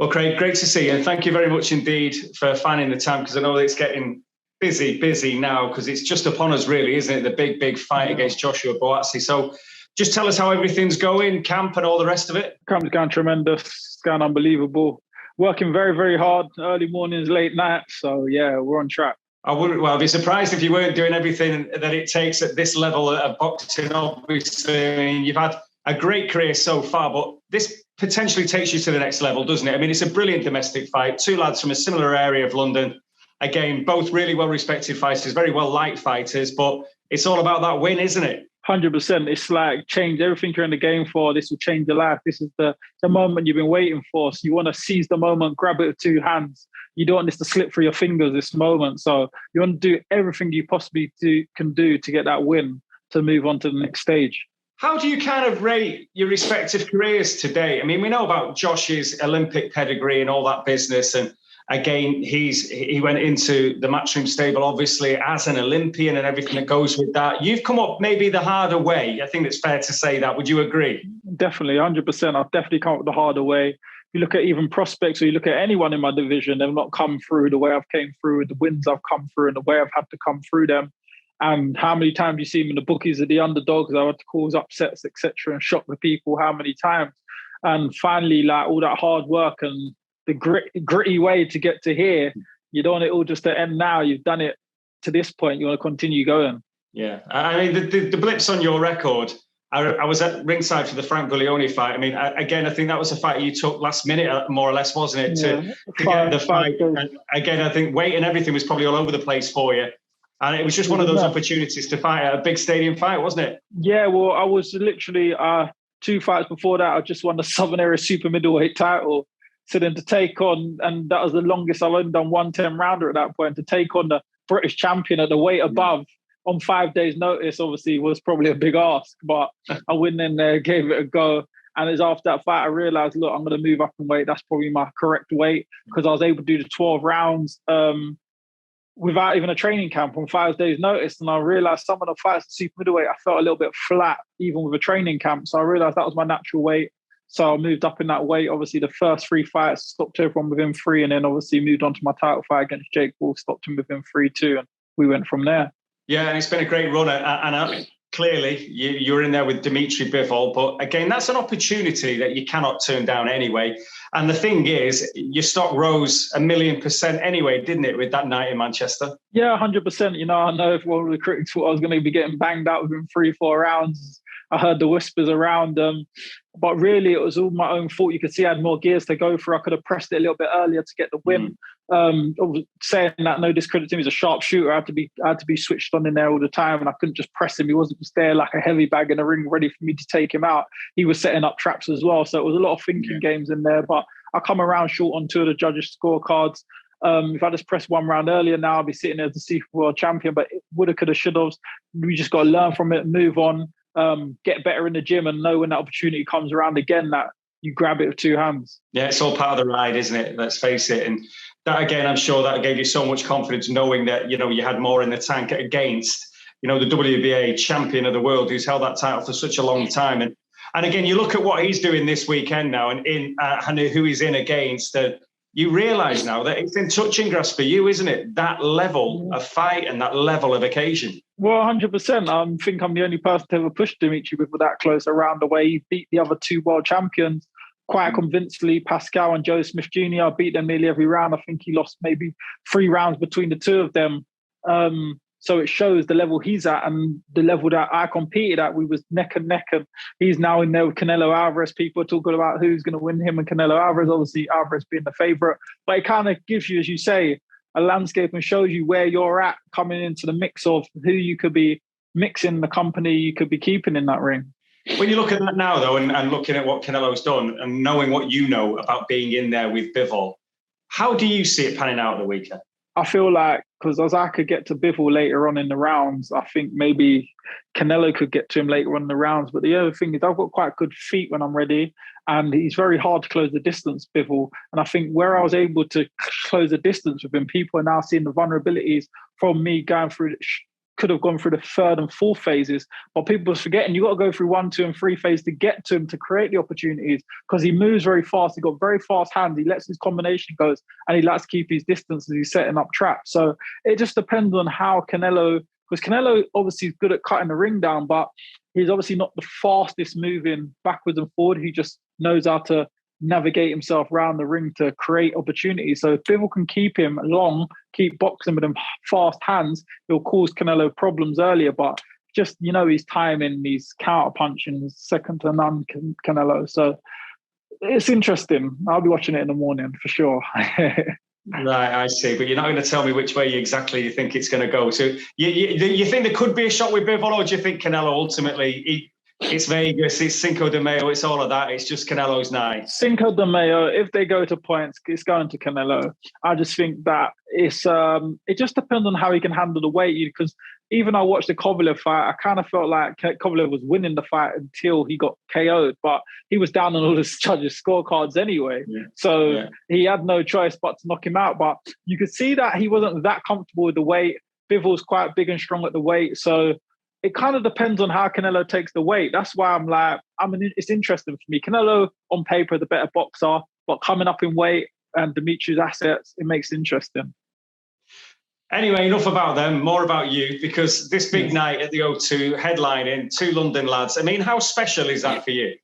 Well, Craig, great to see you. And thank you very much indeed for finding the time, because I know that it's getting busy now, because it's just upon us, really, isn't it? The big fight against Joshua Buatsi. So just tell us how everything's going, camp and all the rest of it. Camp's going tremendous. It's going unbelievable. Working very, very hard, early mornings, late nights. So, yeah, we're on track. I'd be surprised if you weren't doing everything that it takes at this level of boxing, obviously. I mean, you've had a great career so far, but this potentially takes you to the next level, doesn't it? I mean, it's a brilliant domestic fight. Two lads from a similar area of London. Again, both really well-respected fighters, very well-liked fighters, but it's all about that win, isn't it? 100%. It's like change everything you're in the game for. This will change your life. This is the moment you've been waiting for. So you want to seize the moment, grab it with two hands. You don't want this to slip through your fingers, this moment. So you want to do everything you possibly can do to get that win, to move on to the next stage. How do you kind of rate your respective careers today? I mean, we know about Josh's Olympic pedigree and all that business. And again, he went into the Matchroom stable, obviously, as an Olympian and everything that goes with that. You've come up maybe the harder way. I think it's fair to say that. Would you agree? Definitely, 100%. I've definitely come up the harder way. If you look at even prospects, or you look at anyone in my division, they've not come through the way I've came through, the wins I've come through, and the way I've had to come through them. And how many times you see me in the bookies of the underdogs, I had to cause upsets, etc., and shock the people how many times. And finally, like all that hard work and the gritty way to get to here, you don't want it all just to end now. You've done it to this point. You want to continue going. Yeah. I mean, the blips on your record, I was at ringside for the Frank Guglielmi fight. I mean, again, I think that was a fight you took last minute, more or less, wasn't it, to get the fight. And again, I think weight and everything was probably all over the place for you. And it was just one of those opportunities to fight at a big stadium fight, wasn't it? Yeah, well, I was literally 2 fights before that. I just won the Southern Area Super Middleweight title. So then to take on, and that was the longest I've only done 110 rounder at that point, to take on the British champion at the weight above on 5 days' notice, obviously was probably a big ask. But I went in there, gave it a go. And it was after that fight, I realised, look, I'm going to move up in weight. That's probably my correct weight, because I was able to do the 12 rounds without even a training camp on 5 days' notice. And I realised some of the fights at super middleweight, I felt a little bit flat, even with a training camp. So I realised that was my natural weight. So I moved up in that weight. Obviously, the first 3 fights stopped everyone within 3, and then obviously moved on to my title fight against Jake Paul, stopped him within 3 too, and we went from there. Yeah, and it's been a great run. And clearly, you're in there with Dmitry Bivol. But again, that's an opportunity that you cannot turn down anyway. And the thing is, your stock rose 1,000,000% anyway, didn't it, with that night in Manchester? Yeah, 100%. You know, I know if one of the critics thought I was going to be getting banged out within 3-4 rounds. I heard the whispers around them. But really, it was all my own fault. You could see I had more gears to go for. I could have pressed it a little bit earlier to get the win. Saying that, no discredit to him, he's a sharp shooter. I had to be switched on in there all the time, and I couldn't just press him. He wasn't just there like a heavy bag in the ring ready for me to take him out. He was setting up traps as well. So it was a lot of thinking games in there. But I come around short on 2 of the judges' scorecards. If I just pressed 1 round earlier now, I'd be sitting there as the super world champion. But it woulda, coulda, should have. We just got to learn from it, move on. Get better in the gym, and know when that opportunity comes around again that you grab it with 2 hands. Yeah, it's all part of the ride, isn't it? Let's face it. And that, again, I'm sure that gave you so much confidence, knowing that, you know, you had more in the tank against, you know, the WBA champion of the world, who's held that title for such a long time. And again, you look at what he's doing this weekend now, and who he's in against. You realise now that it's in touching grass for you, isn't it? That level of fight and that level of occasion. Well, 100%. I think I'm the only person to ever push Dmitry Bivol that close around the way. He beat the other 2 world champions quite convincingly, Pascal and Joe Smith Jr. I beat them nearly every round. I think he lost maybe 3 rounds between the 2 of them. So it shows the level he's at and the level that I competed at. We was neck and neck, and he's now in there with Canelo Alvarez. People are talking about who's going to win, him and Canelo Alvarez. Obviously, Alvarez being the favourite. But it kind of gives you, as you say, a landscape and shows you where you're at coming into the mix of who you could be mixing, the company you could be keeping in that ring. When you look at that now, though, and looking at what Canelo's done and knowing what you know about being in there with Bivol, how do you see it panning out the weekend? I feel like, because as I could get to Bivol later on in the rounds, I think maybe Canelo could get to him later on in the rounds. But the other thing is I've got quite good feet when I'm ready, and he's very hard to close the distance, Bivol. And I think where I was able to close the distance with him, people are now seeing the vulnerabilities from me going through could have gone through the third and fourth phases, but people are forgetting you got to go through 1, 2, and 3 phases to get to him to create the opportunities, because he moves very fast. He got very fast hands. He lets his combination goes, and he likes to keep his distance as he's setting up traps. So it just depends on how Canelo, because Canelo obviously is good at cutting the ring down, but he's obviously not the fastest moving backwards and forward. He just knows how to navigate himself around the ring to create opportunities. So if Bivol can keep him long, keep boxing with him fast hands, he'll cause Canelo problems earlier. But just, his timing, his counter punching is second to none, Canelo. So it's interesting. I'll be watching it in the morning for sure. Right, I see. But you're not going to tell me which way exactly you think it's going to go. So you think there could be a shot with Bivol, or do you think Canelo ultimately... It's Vegas, it's Cinco de Mayo, it's all of that. It's just Canelo's night. Cinco de Mayo, if they go to points, it's going to Canelo. I just think that it just depends on how he can handle the weight. Because even I watched the Kovalev fight, I kind of felt like Kovalev was winning the fight until he got KO'd, but he was down on all the judges' scorecards anyway. Yeah. So he had no choice but to knock him out. But you could see that he wasn't that comfortable with the weight. Bivol's quite big and strong at the weight. So it kind of depends on how Canelo takes the weight. That's why it's interesting for me. Canelo, on paper, the better boxer, but coming up in weight and Dimitri's assets, it makes it interesting. Anyway, enough about them, more about you, because this big night at the O2, headlining, 2 London lads. I mean, how special is that for you?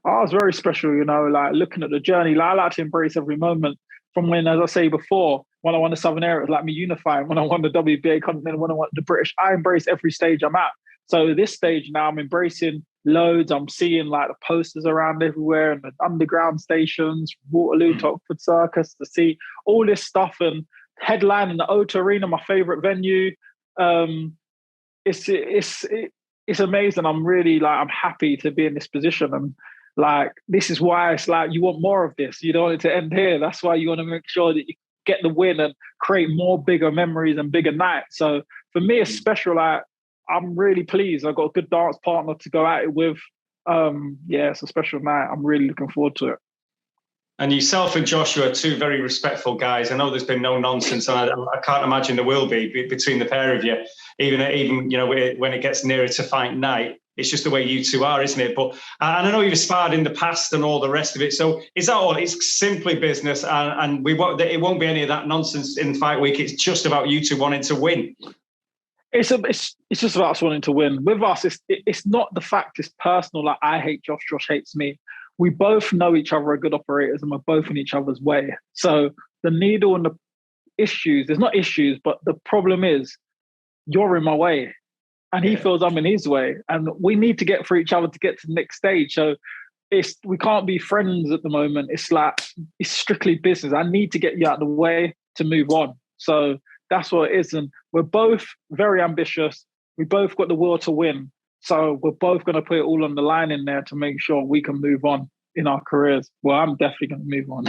Oh, it's very special, like looking at the journey. Like, I like to embrace every moment from when, as I say before, when I won the Southern Area, it was like me unifying. When I won the WBA Continental, when I won the British, I embrace every stage I'm at. So this stage now, I'm embracing loads. I'm seeing like the posters around everywhere and the underground stations, Waterloo to Oxford Circus, to see all this stuff, and headlining the O2 Arena, my favourite venue. It's amazing. I'm really I'm happy to be in this position, and this is why it's you want more of this. You don't want it to end here. That's why you want to make sure that you get the win and create more bigger memories and bigger nights. So for me, it's special. I'm really pleased. I've got a good dance partner to go at it with. It's a special night. I'm really looking forward to it. And yourself and Joshua are 2 very respectful guys. I know there's been no nonsense, and I can't imagine there will be between the pair of you. Even when it gets nearer to fight night, it's just the way you 2 are, isn't it? But and I know you've sparred in the past and all the rest of it. So is that all? It's simply business, and it won't be any of that nonsense in fight week. It's just about you 2 wanting to win. It's just about us wanting to win. With us, it's not the fact it's personal. Like, I hate Josh hates me. We both know each other are good operators, and we're both in each other's way. So the needle and the issues, there's not issues, but the problem is you're in my way and he feels I'm in his way, and we need to get for each other to get to the next stage. So we can't be friends at the moment. It's strictly business. I need to get you out of the way to move on. So that's what it is. And we're both very ambitious. We both got the will to win. So we're both going to put it all on the line in there to make sure we can move on in our careers. Well, I'm definitely going to move on.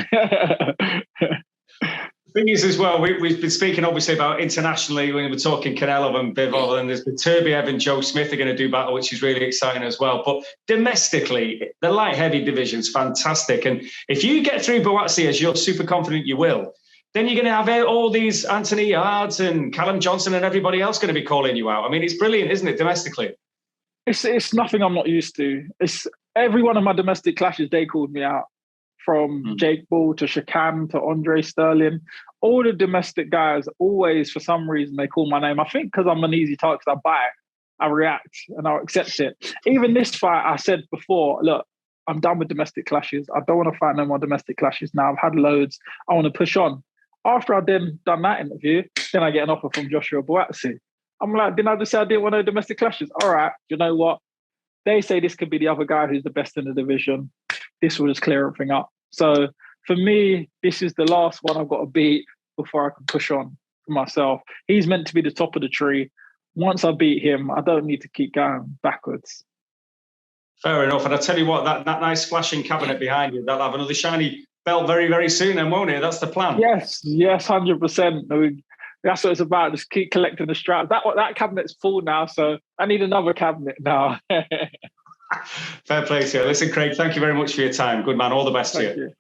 The thing is, as well, we've been speaking obviously about internationally when we're talking Canelo and Bivol, and there's the Turbiev and Joe Smith are going to do battle, which is really exciting as well. But domestically, the light heavy division's fantastic. And if you get through Buatsi, as you're super confident you will, then you're going to have all these Anthony Yards and Callum Johnson and everybody else going to be calling you out. I mean, it's brilliant, isn't it, domestically? It's nothing I'm not used to. It's every one of my domestic clashes, they called me out. From Jake Paul to Shakan to Andre Sterling. All the domestic guys, always, for some reason, they call my name. I think because I'm an easy target, I buy it, I react, and I'll accept it. Even this fight, I said before, look, I'm done with domestic clashes. I don't want to fight no more domestic clashes now. I've had loads. I want to push on. After I've then done that interview, then I get an offer from Joshua Buatsi. I'm like, didn't I just say I didn't want no domestic clashes? All right, you know what? They say this could be the other guy who's the best in the division. This will just clear everything up. So for me, this is the last one I've got to beat before I can push on for myself. He's meant to be the top of the tree. Once I beat him, I don't need to keep going backwards. Fair enough. And I tell you what, that nice flashing cabinet behind you, that'll have another shiny belt very, very soon then, won't it? That's the plan. Yes, 100%. That's what it's about. Just keep collecting the straps. That cabinet's full now, so I need another cabinet now. Fair play to you. Listen, Craig, thank you very much for your time. Good man. All the best to you.